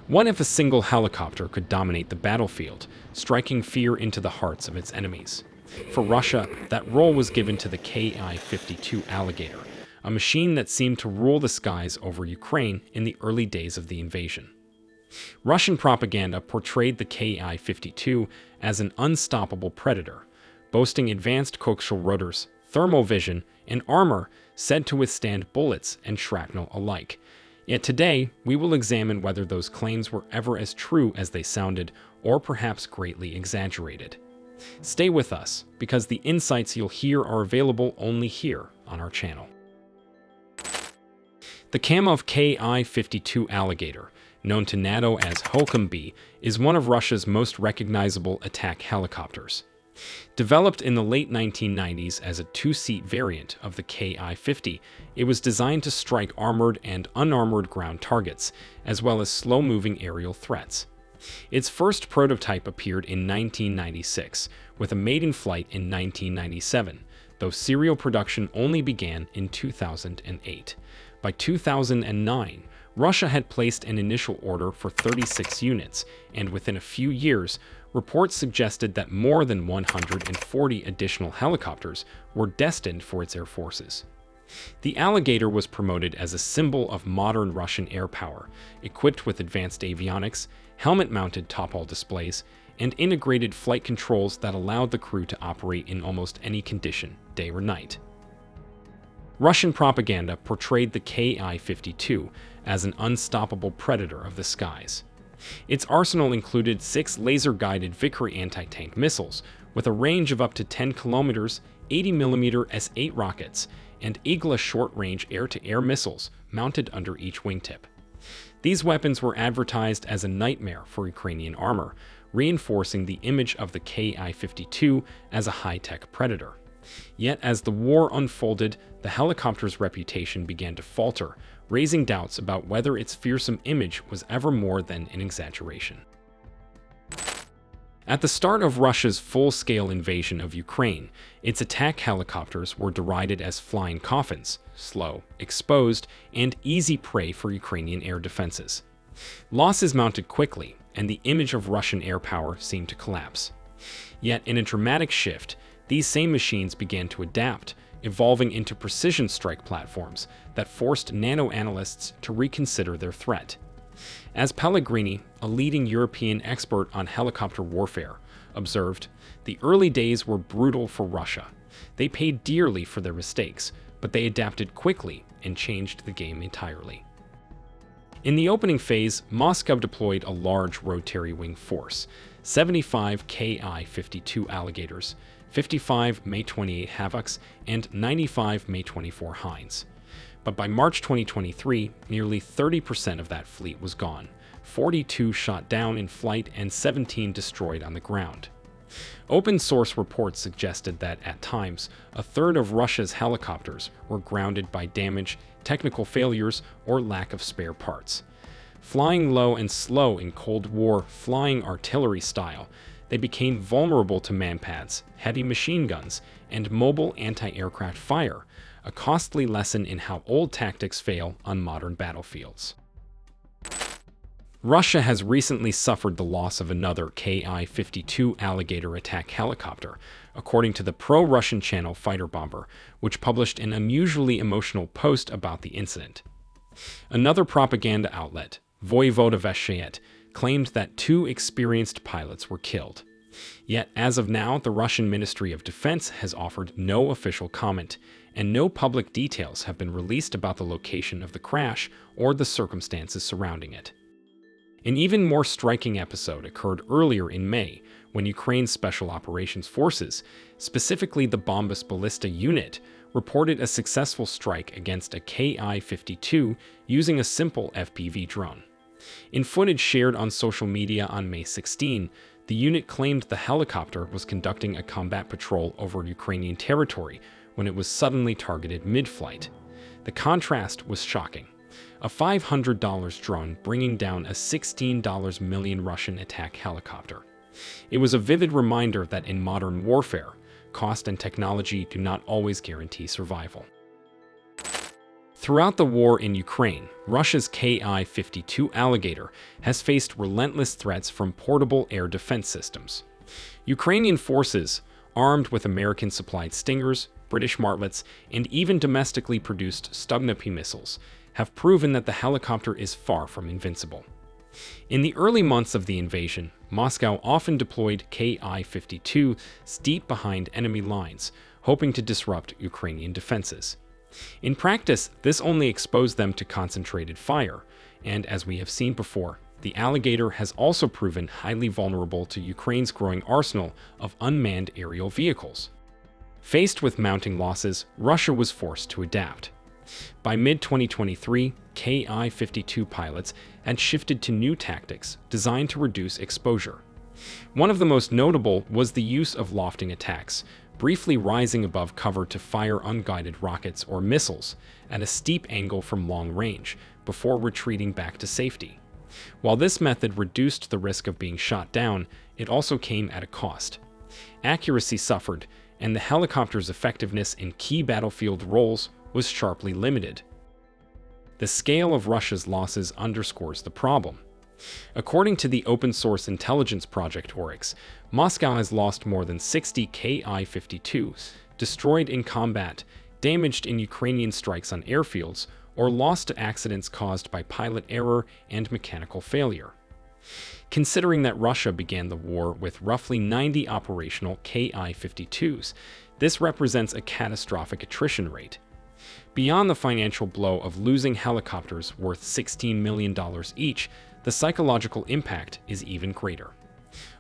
What if a single helicopter could dominate the battlefield, striking fear into the hearts of its enemies? For Russia, that role was given to the Ki-52 Alligator, a machine that seemed to rule the skies over Ukraine in the early days of the invasion. Russian propaganda portrayed the Ki-52 as an unstoppable predator, boasting advanced coaxial rotors, thermal vision, and armor said to withstand bullets and shrapnel alike. Yet today, we will examine whether those claims were ever as true as they sounded, or perhaps greatly exaggerated. Stay with us, because the insights you'll hear are available only here on our channel. The Kamov Ki-52 Alligator, known to NATO as Hokum-B, is one of Russia's most recognizable attack helicopters. Developed in the late 1990s as a two-seat variant of the Ki-50, it was designed to strike armored and unarmored ground targets, as well as slow-moving aerial threats. Its first prototype appeared in 1996, with a maiden flight in 1997, though serial production only began in 2008. By 2009, Russia had placed an initial order for 36 units, and within a few years, reports suggested that more than 140 additional helicopters were destined for its air forces. The Alligator was promoted as a symbol of modern Russian air power, equipped with advanced avionics, helmet-mounted top-hull displays, and integrated flight controls that allowed the crew to operate in almost any condition, day or night. Russian propaganda portrayed the Ki-52 as an unstoppable predator of the skies. Its arsenal included 6 laser-guided Victory anti-tank missiles with a range of up to 10 kilometers, 80mm S-8 rockets, and Igla short-range air-to-air missiles mounted under each wingtip. These weapons were advertised as a nightmare for Ukrainian armor, reinforcing the image of the Ki-52 as a high-tech predator. Yet as the war unfolded, the helicopter's reputation began to falter, raising doubts about whether its fearsome image was ever more than an exaggeration. At the start of Russia's full-scale invasion of Ukraine, its attack helicopters were derided as flying coffins, slow, exposed, and easy prey for Ukrainian air defenses. Losses mounted quickly, and the image of Russian air power seemed to collapse. Yet in a dramatic shift, these same machines began to adapt, evolving into precision strike platforms that forced nano-analysts to reconsider their threat. As Pellegrini, a leading European expert on helicopter warfare, observed, the early days were brutal for Russia. They paid dearly for their mistakes, but they adapted quickly and changed the game entirely. In the opening phase, Moscow deployed a large rotary wing force, 75 Ki-52 Alligators, 55 May-28 Havocs, and 95 May-24 Hinds. But by March 2023, nearly 30% of that fleet was gone, 42 shot down in flight and 17 destroyed on the ground. Open-source reports suggested that, at times, a third of Russia's helicopters were grounded by damage, technical failures, or lack of spare parts. Flying low and slow in Cold War flying artillery style, they became vulnerable to manpads, heavy machine guns, and mobile anti-aircraft fire, a costly lesson in how old tactics fail on modern battlefields. Russia has recently suffered the loss of another Ki-52 Alligator attack helicopter, according to the pro-Russian channel Fighter Bomber, which published an unusually emotional post about the incident. Another propaganda outlet, Voyevoda Veshchet, claimed that 2 experienced pilots were killed. Yet, as of now, the Russian Ministry of Defense has offered no official comment, and no public details have been released about the location of the crash or the circumstances surrounding it. An even more striking episode occurred earlier in May, when Ukraine's Special Operations Forces, specifically the Bombas Ballista Unit, reported a successful strike against a Ki-52 using a simple FPV drone. In footage shared on social media on May 16, the unit claimed the helicopter was conducting a combat patrol over Ukrainian territory when it was suddenly targeted mid-flight. The contrast was shocking. A $500 drone bringing down a $16 million Russian attack helicopter. It was a vivid reminder that in modern warfare, cost and technology do not always guarantee survival. Throughout the war in Ukraine, Russia's Ki-52 Alligator has faced relentless threats from portable air defense systems. Ukrainian forces, armed with American-supplied Stingers, British Martlets, and even domestically produced Stugnapi missiles, have proven that the helicopter is far from invincible. In the early months of the invasion, Moscow often deployed Ki-52s deep behind enemy lines, hoping to disrupt Ukrainian defenses. In practice, this only exposed them to concentrated fire, and as we have seen before, the Alligator has also proven highly vulnerable to Ukraine's growing arsenal of unmanned aerial vehicles. Faced with mounting losses, Russia was forced to adapt. By mid-2023, Ki-52 pilots had shifted to new tactics designed to reduce exposure. One of the most notable was the use of lofting attacks, briefly rising above cover to fire unguided rockets or missiles at a steep angle from long range before retreating back to safety. While this method reduced the risk of being shot down, it also came at a cost. Accuracy suffered, and the helicopter's effectiveness in key battlefield roles was sharply limited. The scale of Russia's losses underscores the problem. According to the open-source intelligence project Oryx, Moscow has lost more than 60 Ki-52s, destroyed in combat, damaged in Ukrainian strikes on airfields, or lost to accidents caused by pilot error and mechanical failure. Considering that Russia began the war with roughly 90 operational Ki-52s, this represents a catastrophic attrition rate. Beyond the financial blow of losing helicopters worth $16 million each, the psychological impact is even greater.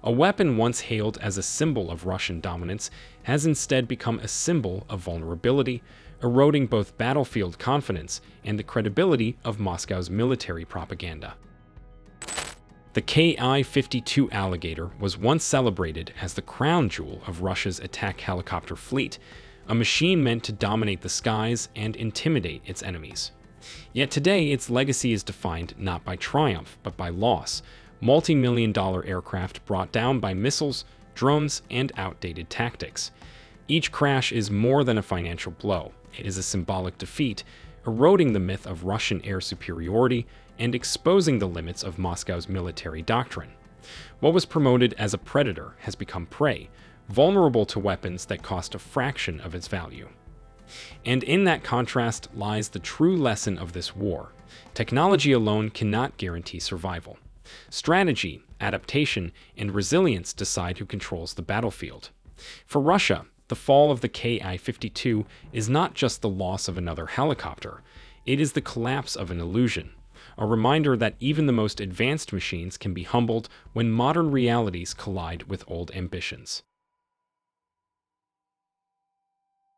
A weapon once hailed as a symbol of Russian dominance has instead become a symbol of vulnerability, eroding both battlefield confidence and the credibility of Moscow's military propaganda. The Ki-52 Alligator was once celebrated as the crown jewel of Russia's attack helicopter fleet, a machine meant to dominate the skies and intimidate its enemies. Yet today, its legacy is defined not by triumph, but by loss. Multi-million-dollar aircraft brought down by missiles, drones, and outdated tactics. Each crash is more than a financial blow. It is a symbolic defeat, eroding the myth of Russian air superiority and exposing the limits of Moscow's military doctrine. What was promoted as a predator has become prey, vulnerable to weapons that cost a fraction of its value. And in that contrast lies the true lesson of this war. Technology alone cannot guarantee survival. Strategy, adaptation, and resilience decide who controls the battlefield. For Russia, the fall of the Ki-52 is not just the loss of another helicopter, it is the collapse of an illusion, a reminder that even the most advanced machines can be humbled when modern realities collide with old ambitions.